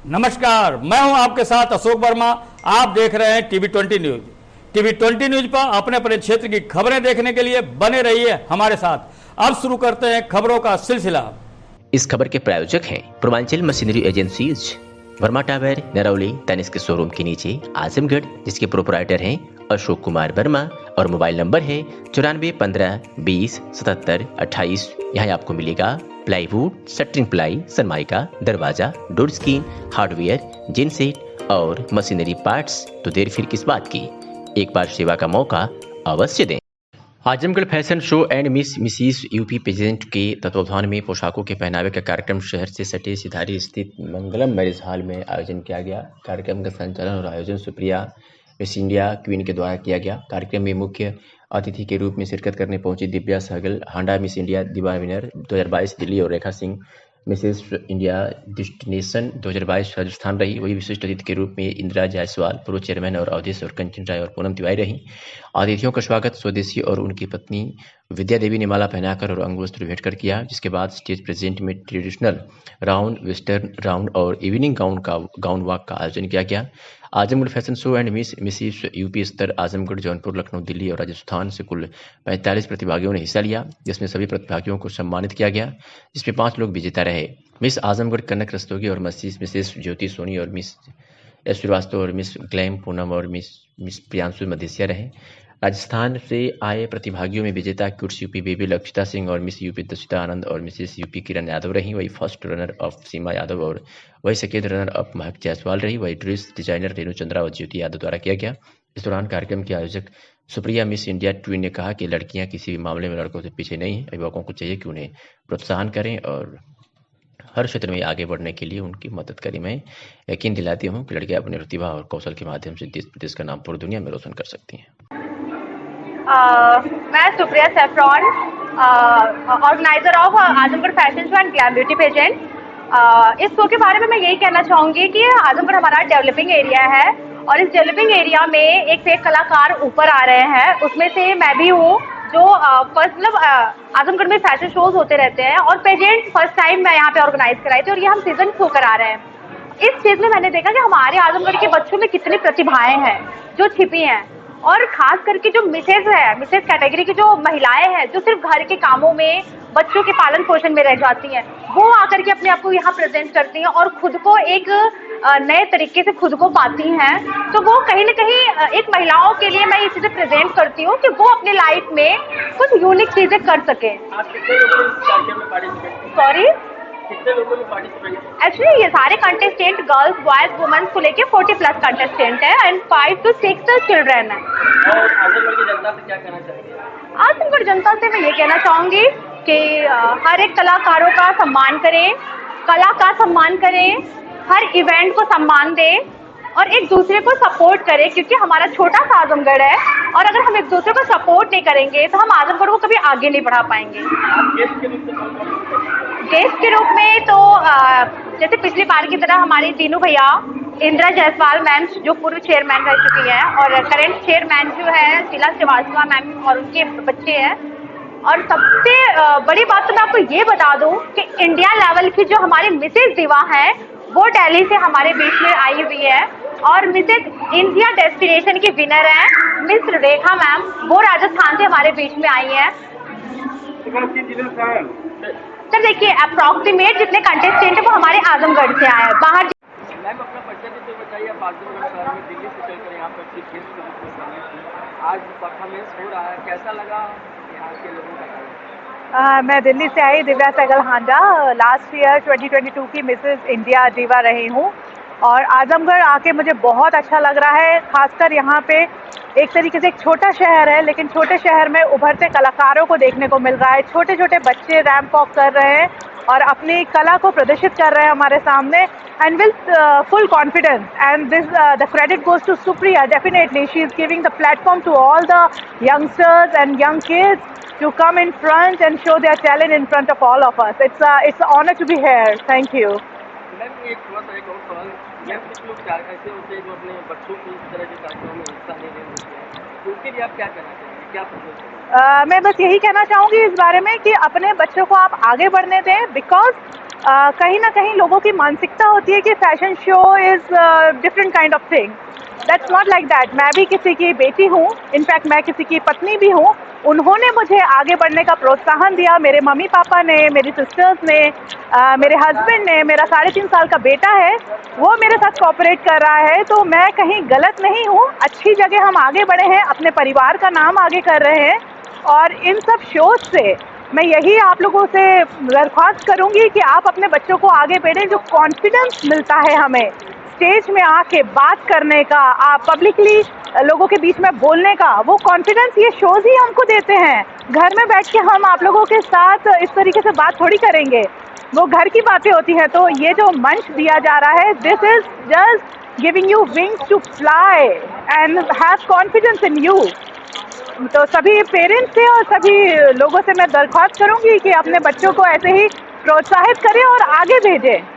नमस्कार, मैं हूं आपके साथ अशोक वर्मा। आप देख रहे हैं टीवी 20 न्यूज। टीवी 20 न्यूज पर अपने अपने क्षेत्र की खबरें देखने के लिए बने रहिए हमारे साथ। अब शुरू करते हैं खबरों का सिलसिला। इस खबर के प्रायोजक हैं Purvanchal machinery agencies, Verma tower, Narauli, Tanishq के शोरूम के नीचे, आजमगढ़, जिसके प्रोपराइटर हैं अशोक कुमार वर्मा और मोबाइल नंबर है 94 15 20 77 28। यहाँ आपको मिलेगा प्लाईवुड, शटरिंग प्लाई, सनमाइका, दरवाजा, डोर स्क्रीन, हार्डवेयर, जिन सेट और मशीनरी पार्ट्स। तो देर फिर किस बात की, एक बार सेवा का मौका अवश्य दें। Azamgarh fashion show and Mrs UP pageant के तत्वावधान में पोशाकों के पहनावे का कार्यक्रम शहर से सटे सिधारी स्थित मंगलम मैरिज हॉल में आयोजन किया गया। कार्यक्रम का संचालन और आयोजन सुप्रिया मिस इंडिया क्वीन के द्वारा किया गया। कार्यक्रम में मुख्य अतिथि के रूप में शिरकत करने पहुंची Divya Sehgal, Handa Miss India Diva winner 2022 Delhi, और Rekha Singh Mrs India destination 2022 Rajasthan रही। वही विशिष्ट अतिथि के रूप में इंदिरा जायसवाल, पूर्व चेयरमैन और अवधेश और कंचन राय और पूनम तिवारी रही। अतिथियों का स्वागत स्वदेशी और उनकी पत्नी विद्या देवी ने माला पहनाकर और अंगवस्त्र भेंट कर किया, जिसके बाद स्टेज प्रेजेंट में ट्रेडिशनल राउंड, वेस्टर्न राउंड और इवनिंग गाउन वॉक का आयोजन किया गया। Azamgarh fashion show and Mrs UP स्तर आजमगढ़, जौनपुर, लखनऊ, दिल्ली और राजस्थान से कुल 45 प्रतिभागियों ने हिस्सा लिया, जिसमें सभी प्रतिभागियों को सम्मानित किया गया, जिसमें 5 लोग विजेता रहे। मिस आजमगढ़ कनक रस्तोगी और मिसेस ज्योति सोनी और मिस एस श्रीवास्तव और मिस ग्लैम पूनम और मिस प्रियांशु मदेसिया रहे। राजस्थान से आए प्रतिभागियों में विजेता कुर्स यूपी बेबी लक्षिता सिंह और मिस यूपी दक्षिता आनंद और मिसेस यूपी किरण यादव रही। वही फर्स्ट रनर अप सीमा यादव और वही सेकेंड रनर अप महक जायसवाल रही। वही ड्रेस डिजाइनर रेणु चंद्रा और ज्योति यादव द्वारा किया गया। इस दौरान कार्यक्रम के आयोजक सुप्रिया मिस इंडिया ट्वीन ने कहा कि लड़कियां किसी भी मामले में लड़कों से पीछे नहीं है। अभिभावकों को चाहिए कि उन्हें प्रोत्साहन करें और हर क्षेत्र में आगे बढ़ने के लिए उनकी मदद करें। मैं यकीन दिलाती हूँ कि लड़कियां अपनी प्रतिभा और कौशल के माध्यम से देश प्रदेश का नाम पूरी दुनिया में रोशन कर सकती हैं। मैं Supriya Saffron, organiser of Azamgarh fashion show and glam beauty pageant. इस शो के बारे में मैं यही कहना चाहूँगी कि आजमगढ़ हमारा डेवलपिंग एरिया है और इस डेवलपिंग एरिया में एक से एक कलाकार ऊपर आ रहे हैं। उसमें से मैं भी हूँ जो फर्स्ट मतलब आजमगढ़ में फैशन शोज होते रहते हैं और पेजेंट फर्स्ट टाइम मैं यहाँ पे ऑर्गेनाइज कराई थी और ये हम सीजन 2 करा रहे हैं। इस चीज़ में मैंने देखा कि हमारे आजमगढ़ के बच्चों में कितनी प्रतिभाएं हैं जो छिपी हैं, और खास करके जो मिसेज कैटेगरी की जो महिलाएं हैं जो सिर्फ घर के कामों में बच्चों के पालन पोषण में रह जाती हैं, वो आकर के अपने आप को यहाँ प्रेजेंट करती हैं और खुद को एक नए तरीके से खुद को पाती हैं। तो वो कहीं ना कहीं एक महिलाओं के लिए मैं ये चीज़ें प्रेजेंट करती हूँ कि वो अपने लाइफ में कुछ यूनिक चीज़ें कर सके। सॉरी, एक्चुअली ये सारे कंटेस्टेंट गर्ल्स, बॉयज, वुमेन्स को लेके 40+ कंटेस्टेंट है एंड 5 to 6 चिल्ड्रेन है। और आजमगढ़ की जनता से क्या कहना चाहिए? आजमगढ़ जनता से मैं ये कहना चाहूँगी कि हर एक कलाकारों का सम्मान करें, कला का सम्मान करें, हर इवेंट को सम्मान दें और एक दूसरे को सपोर्ट करें, क्योंकि हमारा छोटा सा आजमगढ़ है और अगर हम एक दूसरे को सपोर्ट नहीं करेंगे तो हम आजमगढ़ को कभी आगे नहीं बढ़ा पाएंगे। गेस्ट के रूप में तो जैसे पिछली बार की तरह हमारे दीनू भैया, इंदिरा जायसवाल मैम जो पूर्व चेयरमैन रह चुकी हैं और करंट चेयरमैन जो है शीला श्रीवास्तव मैम और उनके बच्चे हैं। और सबसे बड़ी बात तो मैं आपको ये बता दूं कि इंडिया लेवल की जो हमारी मिसेज दिवा है वो दिल्ली से हमारे बीच में आई हुई है और मिसेज इंडिया डेस्टिनेशन की विनर है मिस रेखा मैम, वो राजस्थान से हमारे बीच में आई हैं। सर देखिए, अप्रॉक्सीमेट जितने कंटेस्टेंट है वो हमारे आजमगढ़ से आए हैं। बाहर मैम अपना परिचय देते हुए बताइए, आप आजमगढ़ शहर में दिल्ली से चलकर यहाँ पर चीफ गेस्ट के रूप में शामिल थी। आज परफॉर्मेंस हो रहा है, कैसा लगा यहाँ के लोगों का? मैं दिल्ली से आई दिव्या सहगल हांडा, लास्ट ईयर 2022 की मिसेस इंडिया दीवा रही हूँ और आजमगढ़ आके मुझे बहुत अच्छा लग रहा है। खासकर यहाँ पे एक तरीके से एक छोटा शहर है लेकिन छोटे शहर में उभरते कलाकारों को देखने को मिल रहा है। छोटे छोटे बच्चे रैंप वॉक कर रहे हैं और अपनी कला को प्रदर्शित कर रहे हैं हमारे सामने and with full confidence, and this the credit goes to Supriya. Definitely she is giving the platform to all the youngsters and young kids to come in front and show their talent in front of all of us. It's an honor to be here. Thank you. Ma'am एक थोड़ा सा एक और सवाल, ma'am कुछ लोग ऐसे होते हैं जो अपने बच्चों की इस तरह के कार्यक्रमों में हिस्सा नहीं ले रहे हैं, तो उनके लिए आप क्या कहना चाहेंगे? क्या प्रपोज? मैं बस यही कहना चाहूँगी इस बारे में कि अपने बच्चों को आप आगे बढ़ने दें, बिकॉज कहीं ना कहीं लोगों की मानसिकता होती है कि fashion show is different kind of thing. That's not like that. मैं भी किसी की बेटी हूँ, इनफैक्ट मैं किसी की पत्नी भी हूँ। उन्होंने मुझे आगे बढ़ने का प्रोत्साहन दिया, मेरे मम्मी पापा ने, मेरी सिस्टर्स ने, मेरे हस्बैंड ने। मेरा 3.5 साल का बेटा है, वो मेरे साथ कोऑपरेट कर रहा है, तो मैं कहीं गलत नहीं हूँ। अच्छी जगह हम आगे बढ़े हैं, अपने परिवार का नाम आगे कर रहे हैं। और इन सब शोज से मैं यही आप लोगों से दरख्वास्त करूंगी कि आप अपने बच्चों को आगे बढ़ें। जो कॉन्फिडेंस मिलता है हमें स्टेज में आके बात करने का, आप पब्लिकली लोगों के बीच में बोलने का, वो कॉन्फिडेंस ये शोज ही हमको देते हैं। घर में बैठ के हम आप लोगों के साथ इस तरीके से बात थोड़ी करेंगे, वो घर की बातें होती हैं। तो ये जो मंच दिया जा रहा है, this is just giving you wings to fly and have confidence in you. तो सभी पेरेंट्स से और सभी लोगों से मैं दरख्वास्त करूंगी कि अपने बच्चों को ऐसे ही प्रोत्साहित करें और आगे भेजें।